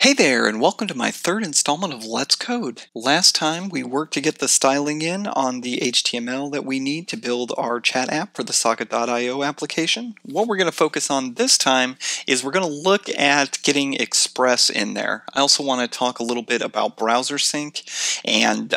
Hey there, and welcome to my third installment of Let's Code. Last time we worked to get the styling in on the HTML that we need to build our chat app for the Socket.io application. What we're going to focus on this time is we're going to look at getting Express in there. I also want to talk a little bit about browser sync and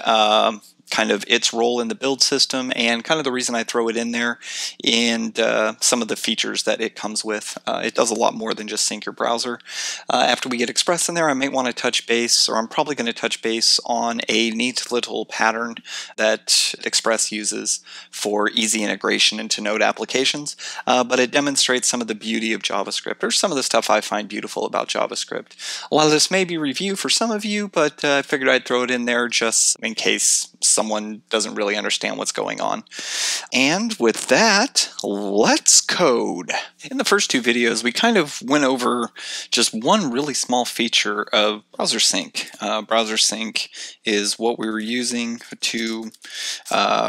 kind of its role in the build system and kind of the reason I throw it in there and some of the features that it comes with. It does a lot more than just sync your browser. After we get Express in there, I might want to touch base, or I'm probably going to touch base on a neat little pattern that Express uses for easy integration into Node applications, but it demonstrates some of the beauty of JavaScript, or some of the stuff I find beautiful about JavaScript. A lot of this may be review for some of you, but I figured I'd throw it in there just in case someone doesn't really understand what's going on. And with that, let's code. In the first two videos, we kind of went over just one really small feature of browser sync. Browser sync is what we were using to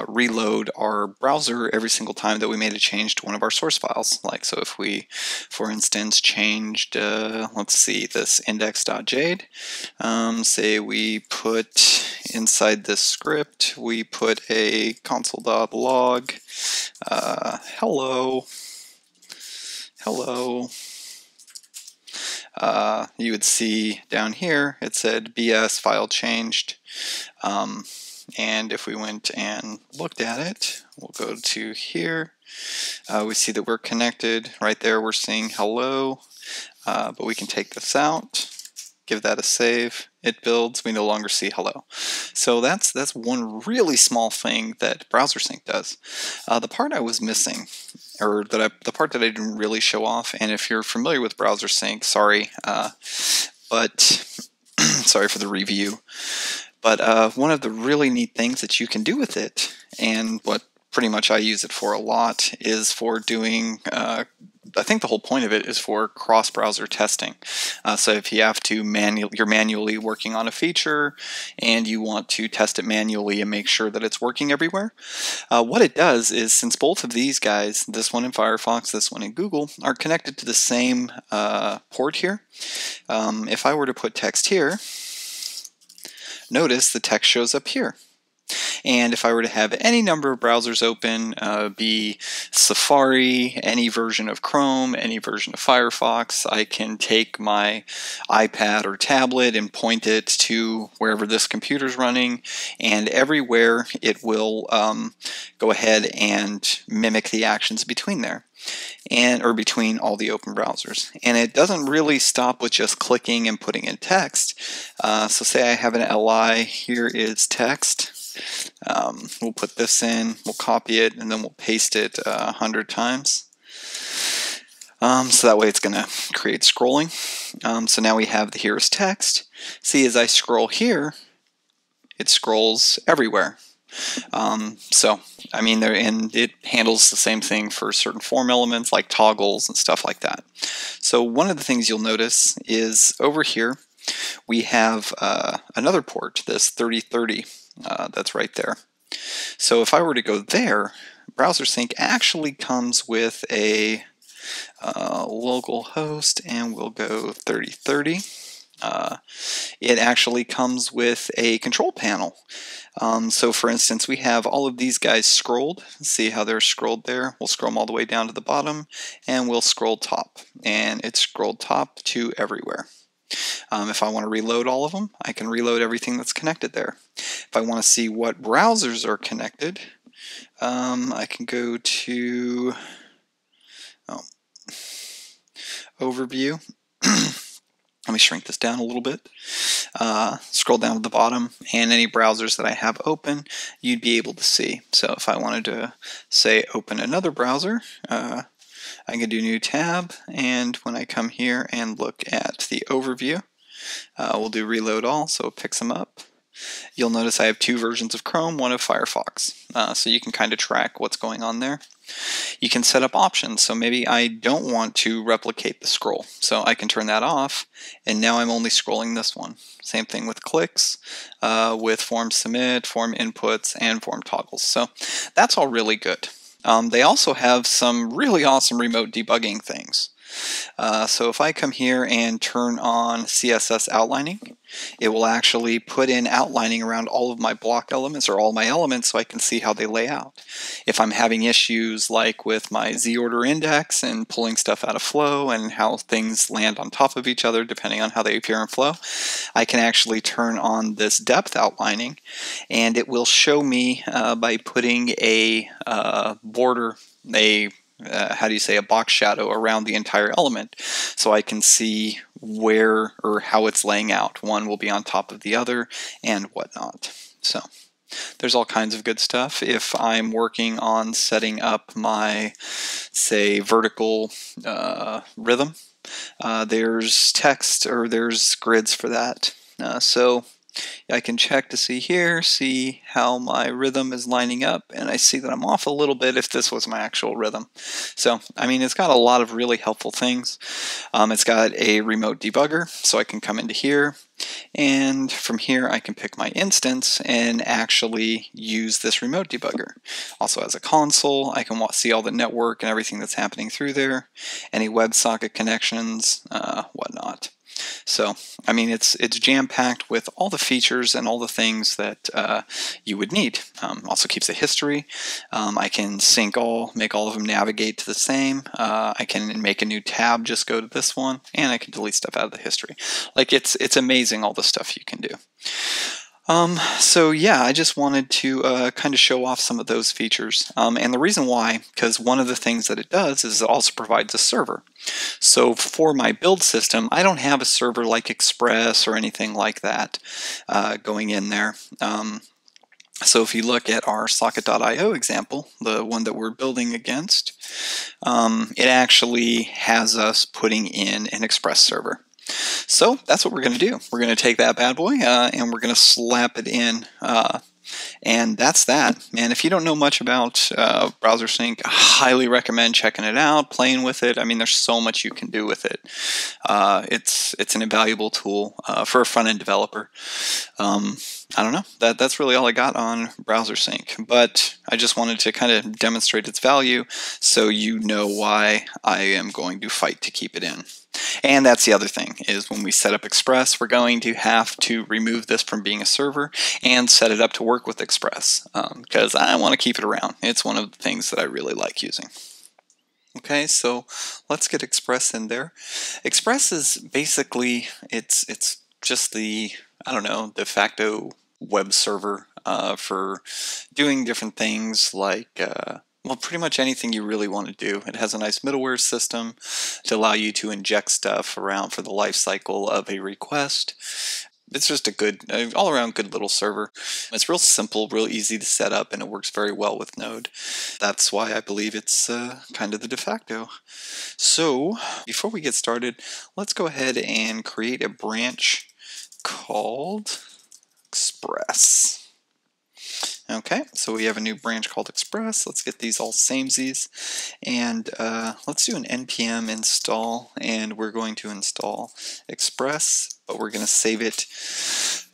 reload our browser every single time that we made a change to one of our source files. Like, so if we, for instance, changed, let's see, this index.jade, say we put inside this script, we put a console.log, hello, you would see down here it said BS file changed, and if we went and looked at it, we'll go to here, we see that we're connected. Right there we're seeing hello, but we can take this out, give that a save, it builds, we no longer see hello. So that's one really small thing that browser sync does. The part I was missing, or the part that I didn't really show off, and if you're familiar with browser sync, sorry, but sorry for the review, but one of the really neat things that you can do with it, and what pretty much I use it for a lot, is for doing, I think the whole point of it is for cross-browser testing. So if you have to you're manually working on a feature and you want to test it manually and make sure that it's working everywhere, what it does is, since both of these guys, this one in Firefox, this one in Google, are connected to the same port here, if I were to put text here, notice the text shows up here. And if I were to have any number of browsers open, be Safari, any version of Chrome, any version of Firefox, I can take my iPad or tablet and point it to wherever this computer's running, and everywhere it will go ahead and mimic the actions between there, or between all the open browsers. And it doesn't really stop with just clicking and putting in text. So say I have an li, here is text. We'll put this in, we'll copy it, and then we'll paste it 100 times. So that way it's going to create scrolling. So now we have the here is text. See, as I scroll here, it scrolls everywhere. So, I mean, and it handles the same thing for certain form elements like toggles and stuff like that. So one of the things you'll notice is over here, we have another port, this 3030. That's right there. So if I were to go there, browser sync actually comes with a local host, and we'll go 3030. It actually comes with a control panel. So for instance, we have all of these guys scrolled. See how they're scrolled there? We'll scroll them all the way down to the bottom, and we'll scroll top. And it's scrolled top to everywhere. If I want to reload all of them, I can reload everything that's connected there. If I want to see what browsers are connected, I can go to Overview. Let me shrink this down a little bit. Scroll down to the bottom, and any browsers that I have open, you'd be able to see. So if I wanted to, say, open another browser, I can do new tab, and when I come here and look at the overview, we'll do reload all, so it picks them up. You'll notice I have two versions of Chrome, one of Firefox, so you can kind of track what's going on there. You can set up options, so maybe I don't want to replicate the scroll, so I can turn that off, and now I'm only scrolling this one. Same thing with clicks, with form submit, form inputs, and form toggles. So that's all really good. They also have some really awesome remote debugging things. So if I come here and turn on CSS outlining, it will actually put in outlining around all of my block elements or all my elements so I can see how they lay out. If I'm having issues like with my Z-order index and pulling stuff out of flow and how things land on top of each other depending on how they appear in flow, I can actually turn on this depth outlining, and it will show me by putting a border, a box shadow around the entire element, so I can see where or how it's laying out. One will be on top of the other and whatnot. So there's all kinds of good stuff. If I'm working on setting up my, say, vertical rhythm, there's text or there's grids for that. So I can check to see here, see how my rhythm is lining up, and I see that I'm off a little bit if this was my actual rhythm. So, I mean, it's got a lot of really helpful things. It's got a remote debugger, so I can come into here, and from here I can pick my instance and actually use this remote debugger. Also has a console. I can see all the network and everything that's happening through there, any WebSocket connections, whatnot. So, I mean, it's jam-packed with all the features and all the things that you would need. Also keeps a history. I can make all of them navigate to the same. I can make a new tab, just go to this one, and I can delete stuff out of the history. Like, it's amazing all the stuff you can do. So yeah, I just wanted to kind of show off some of those features. And the reason why, because one of the things that it does is it also provides a server. So for my build system, I don't have a server like Express or anything like that going in there. So if you look at our socket.io example, the one that we're building against, it actually has us putting in an Express server. So that's what we're going to do. We're going to take that bad boy and we're going to slap it in. And that's that, man. If you don't know much about Browser Sync, I highly recommend checking it out, playing with it. I mean, there's so much you can do with it. It's an invaluable tool for a front-end developer. I don't know. That's really all I got on Browser Sync, but I just wanted to kind of demonstrate its value so you know why I am going to fight to keep it in. And that's the other thing, is when we set up Express, we're going to have to remove this from being a server and set it up to work with Express, because I want to keep it around. It's one of the things that I really like using. Okay, so let's get Express in there. Express is basically, it's just the, I don't know, de facto web server for doing different things like well, pretty much anything you really want to do. It has a nice middleware system to allow you to inject stuff around for the life cycle of a request. It's just a good, all-around good little server. It's real simple, real easy to set up, and it works very well with Node. That's why I believe it's kind of the de facto. So, before we get started, let's go ahead and create a branch called Express. Okay, so we have a new branch called Express. Let's get these all samesies, and let's do an npm install, and we're going to install Express, but we're going to save it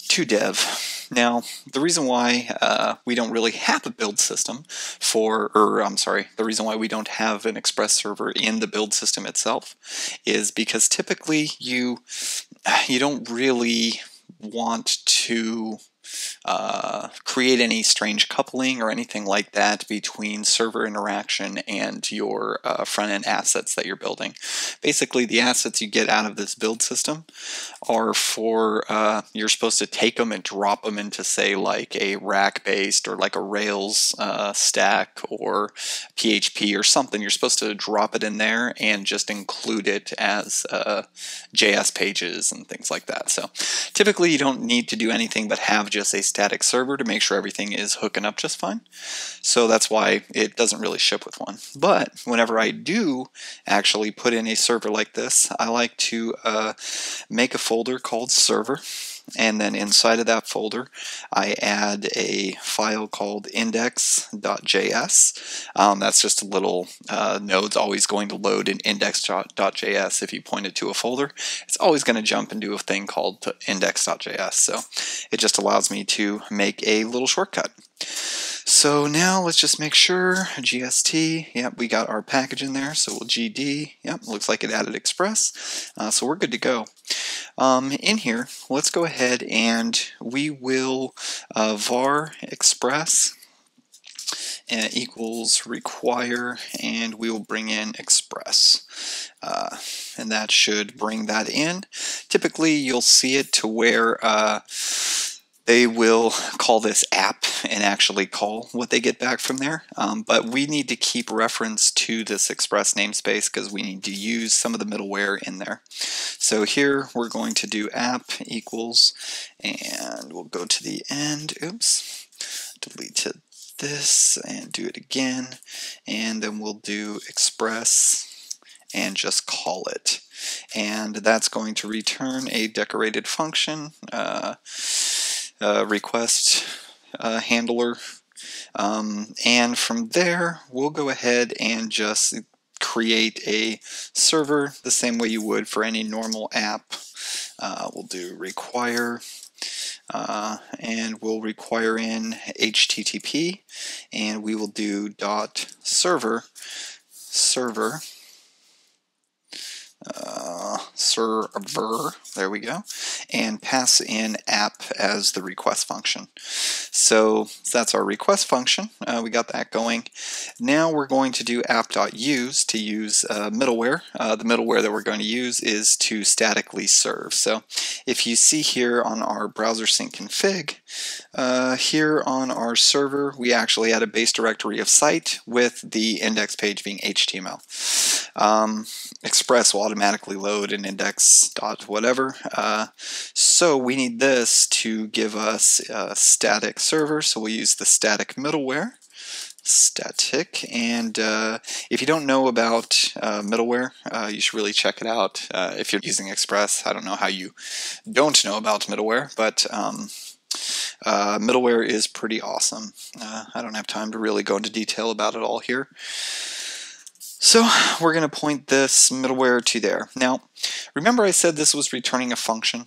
to dev. Now, the reason why we don't really have a build system the reason why we don't have an Express server in the build system itself is because typically you don't really want to create any strange coupling or anything like that between server interaction and your front-end assets that you're building. Basically, the assets you get out of this build system are for, you're supposed to take them and drop them into, say, like a rack-based or like a Rails stack or PHP or something. You're supposed to drop it in there and just include it as JS pages and things like that. So typically, you don't need to do anything but have just a static server to make sure everything is hooking up just fine. So that's why it doesn't really ship with one. But whenever I do actually put in a server like this, I like to make a folder called server. And then inside of that folder, I add a file called index.js. That's just a little node's always going to load in index.js. If you point it to a folder, it's always going to jump and do a thing called index.js. So it just allows me to make a little shortcut. So now let's just make sure, GST, yep, we got our package in there, so we'll GD, yep, looks like it added Express, so we're good to go. In here, let's go ahead and we will var express equals require, and we will bring in express. And that should bring that in. Typically, you'll see it to where they will call this app and actually call what they get back from there. But we need to keep reference to this express namespace because we need to use some of the middleware in there. So here we're going to do app equals, and we'll go to the end, oops, delete this and do it again, and then we'll do express and just call it. And that's going to return a decorated function, request handler, and from there we'll go ahead and just create a server the same way you would for any normal app. We'll do require, and we'll require in HTTP, and we will do .server there we go, and pass in app as the request function. So that's our request function. We got that going. Now we're going to do app.use to use middleware. The middleware that we're going to use is to statically serve. So if you see here on our browser sync config, here on our server, we actually had a base directory of site with the index page being HTML. Express will automatically load an index dot whatever. So we need this to give us a static server. So we'll use the static middleware. Static, and if you don't know about middleware, you should really check it out. If you're using Express, I don't know how you don't know about middleware, but middleware is pretty awesome. I don't have time to really go into detail about it all here. So we're going to point this middleware to there. Now, remember I said this was returning a function?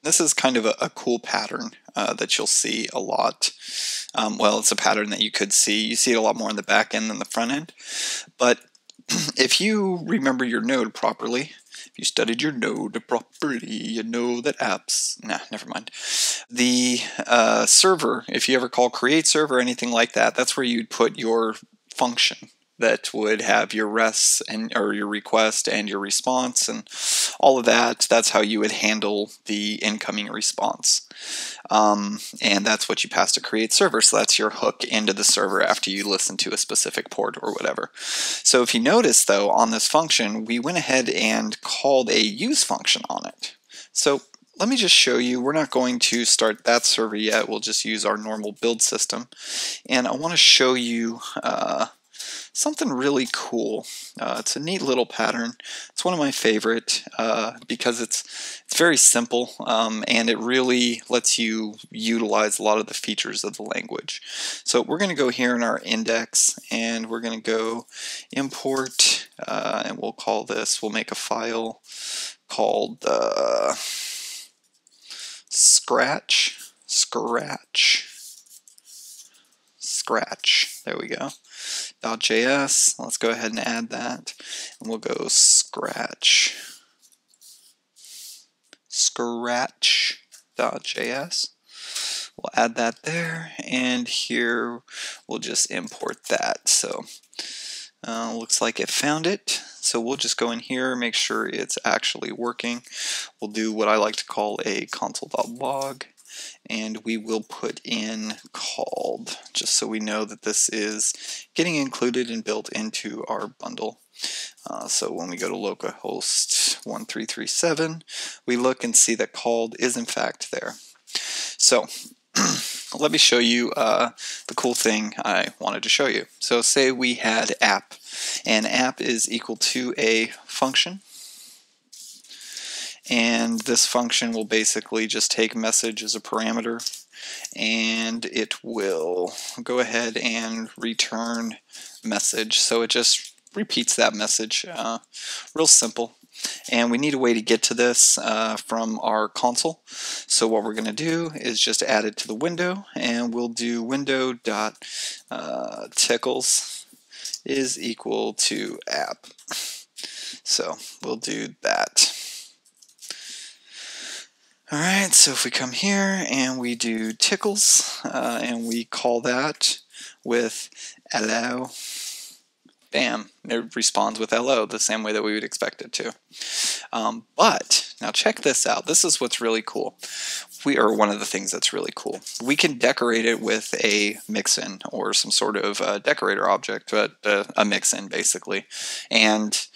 This is kind of a cool pattern that you'll see a lot. Well, it's a pattern that you could see. You see it a lot more in the back end than the front end. But if you remember your node properly, if you studied your node properly, you know that apps, nah, never mind. The server, if you ever call create server or anything like that, that's where you'd put your function that would have your rests and or your request and your response and all of that. That's how you would handle the incoming response. And that's what you pass to create server. So that's your hook into the server after you listen to a specific port or whatever. So if you notice though, on this function, we went ahead and called a use function on it. So let me just show you. We're not going to start that server yet. We'll just use our normal build system. And I want to show you something really cool. It's a neat little pattern. It's one of my favorite because it's very simple and it really lets you utilize a lot of the features of the language. So we're going to go here in our index and we're going to go import and we'll call this, we'll make a file called Scratch. There we go. .js. Let's go ahead and add that, and we'll go scratch.js. We'll add that there, and here we'll just import that. So looks like it found it. So we'll just go in here, make sure it's actually working. We'll do what I like to call a console.log. And we will put in called, just so we know that this is getting included and built into our bundle. So when we go to localhost 1337, we look and see that called is in fact there. So let me show you the cool thing I wanted to show you. So say we had app, and app is equal to a function. And this function will basically just take message as a parameter, and it will go ahead and return message. So it just repeats that message. Real simple. And we need a way to get to this from our console. So what we're going to do is just add it to the window, and we'll do window.tickles is equal to app. So we'll do that. Alright, so if we come here and we do tickles, and we call that with hello, bam, it responds with hello the same way that we would expect it to. But now check this out. This is what's really cool. One of the things that's really cool. We can decorate it with a mixin or some sort of decorator object, but a mixin basically. And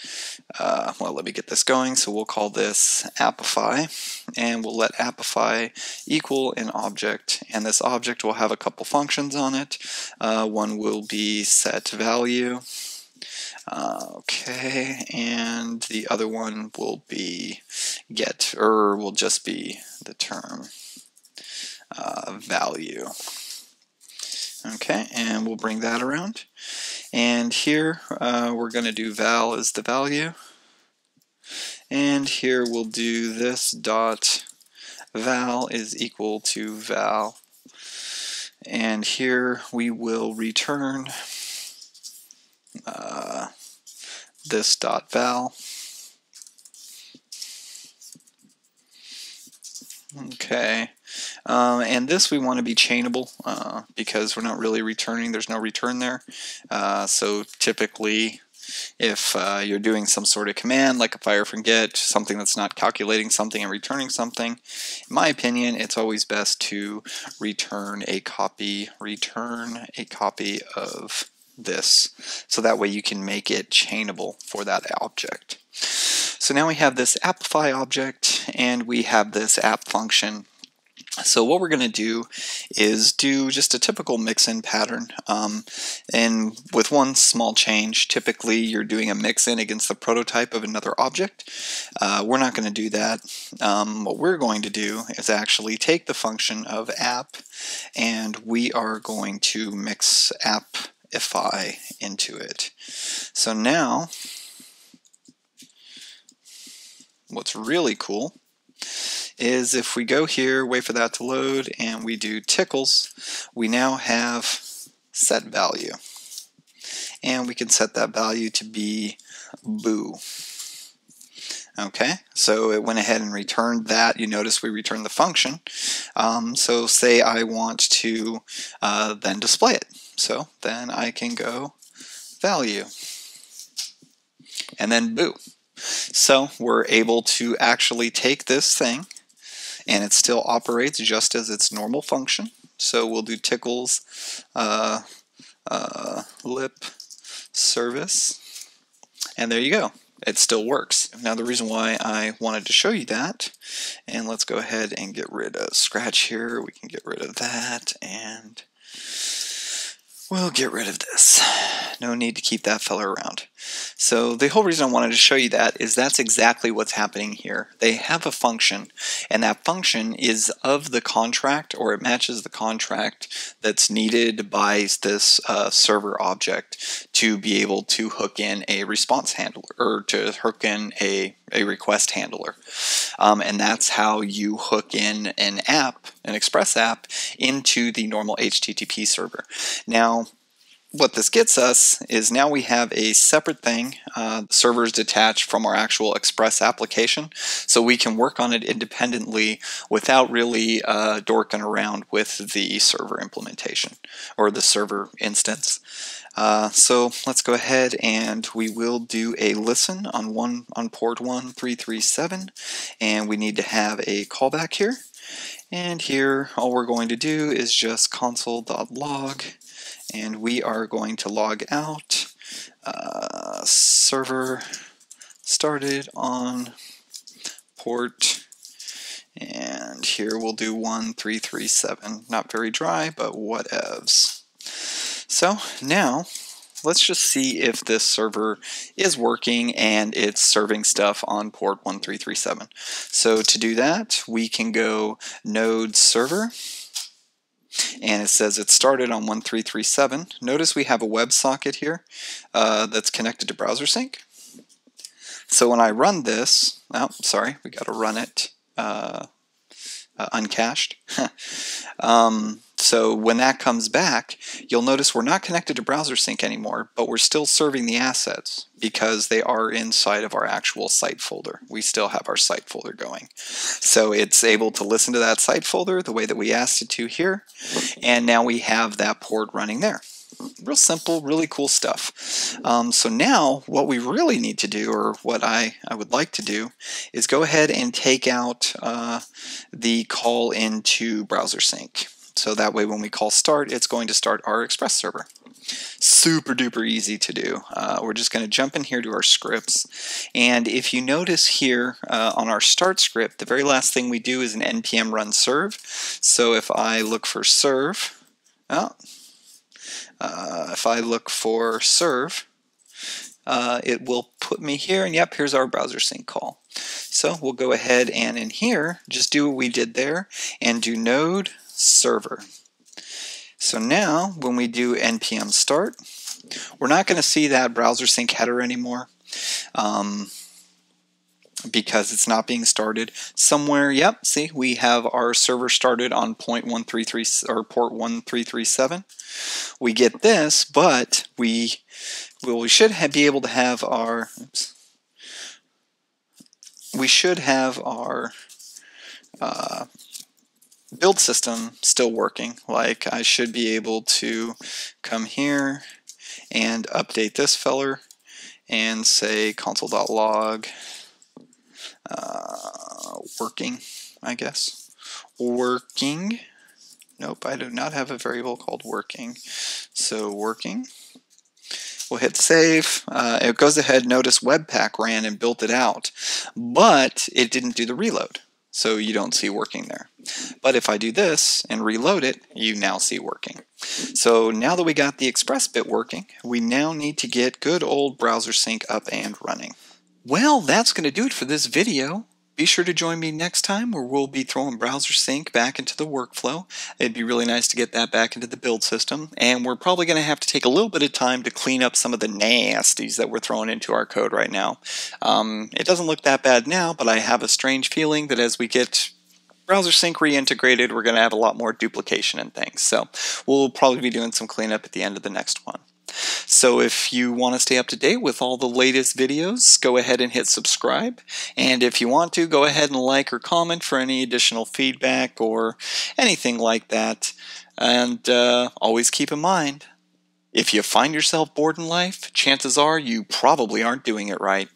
well, let me get this going. So we'll call this appify, and we'll let appify equal an object, and this object will have a couple functions on it. One will be set value. Okay, and the other one will be get, or will just be the term value. Okay, and we'll bring that around. And here we're going to do val is the value. And here we'll do this dot val is equal to val. And here we will return this dot val. Okay, and this we want to be chainable because we're not really returning, there's no return there. So typically if you're doing some sort of command like a fire from get, something that's not calculating something and returning something, in my opinion it's always best to return a copy of this, so that way you can make it chainable for that object. So now we have this appify object and we have this app function. So what we're going to do is do just a typical mixin pattern, and with one small change. Typically you're doing a mixin against the prototype of another object. We're not going to do that. What we're going to do is actually take the function of app, and we are going to mix appify into it. So now what's really cool is if we go here, wait for that to load, and we do tickles, we now have set value. And we can set that value to be boo. Okay, so it went ahead and returned that. You notice we returned the function. So say I want to then display it. So then I can go value and then boo. So we're able to actually take this thing, and it still operates just as its normal function. So we'll do tickles lip service, and there you go. It still works. Now the reason why I wanted to show you that, and let's go ahead and get rid of scratch here. We can get rid of that, and we'll get rid of this. No need to keep that fella around. So the whole reason I wanted to show you that is that's exactly what's happening here. They have a function, and that function is of the contract, or it matches the contract that's needed by this server object to be able to hook in a response handler, or to hook in a request handler. And that's how you hook in an app, an Express app, into the normal HTTP server. Now, what this gets us is now we have a separate thing. The server is detached from our actual Express application, so we can work on it independently without really dorking around with the server implementation or the server instance. So let's go ahead and we will do a listen on port 1337, and we need to have a callback here. And here all we're going to do is just console.log, and we are going to log out server started on port, and here we'll do 1337. Not very dry, but whatevs. So now let's just see if this server is working and it's serving stuff on port 1337. So to do that, we can go node server, and it says it started on 1337. Notice we have a WebSocket here that's connected to BrowserSync. So when I run this, oh, sorry, we got to run it uncached. So when that comes back, you'll notice we're not connected to browser sync anymore, but we're still serving the assets because they are inside of our actual site folder. We still have our site folder going. So it's able to listen to that site folder the way that we asked it to here, and now we have that port running there. Real simple, really cool stuff. So now what we really need to do, or what I would like to do, is go ahead and take out the call into browser sync. So that way when we call start, it's going to start our Express server. Super duper easy to do. We're just going to jump in here to our scripts, and if you notice here on our start script, the very last thing we do is an npm run serve. So if I look for serve, it will put me here, and yep, here's our browser sync call. So we'll go ahead and in here just do what we did there and do node server. So now when we do npm start, we're not going to see that browser sync header anymore because it's not being started. Somewhere, yep, see, we have our server started on port 1337. We get this, but we should be able to have our build system still working. Like I should be able to come here and update this feller and say console.log working, I guess. Working. Nope, I do not have a variable called working. So working. We'll hit save. It goes ahead, notice Webpack ran and built it out, but it didn't do the reload. So you don't see working there. But if I do this and reload it, you now see working. So now that we got the Express bit working, we now need to get good old browser sync up and running. Well, that's going to do it for this video. Be sure to join me next time where we'll be throwing browser sync back into the workflow. It'd be really nice to get that back into the build system, and we're probably going to have to take a little bit of time to clean up some of the nasties that we're throwing into our code right now. It doesn't look that bad now, but I have a strange feeling that as we get browser sync reintegrated, we're going to have a lot more duplication and things. So we'll probably be doing some cleanup at the end of the next one. So if you want to stay up to date with all the latest videos, go ahead and hit subscribe. And if you want to, go ahead and like or comment for any additional feedback or anything like that. And always keep in mind, if you find yourself bored in life, chances are you probably aren't doing it right.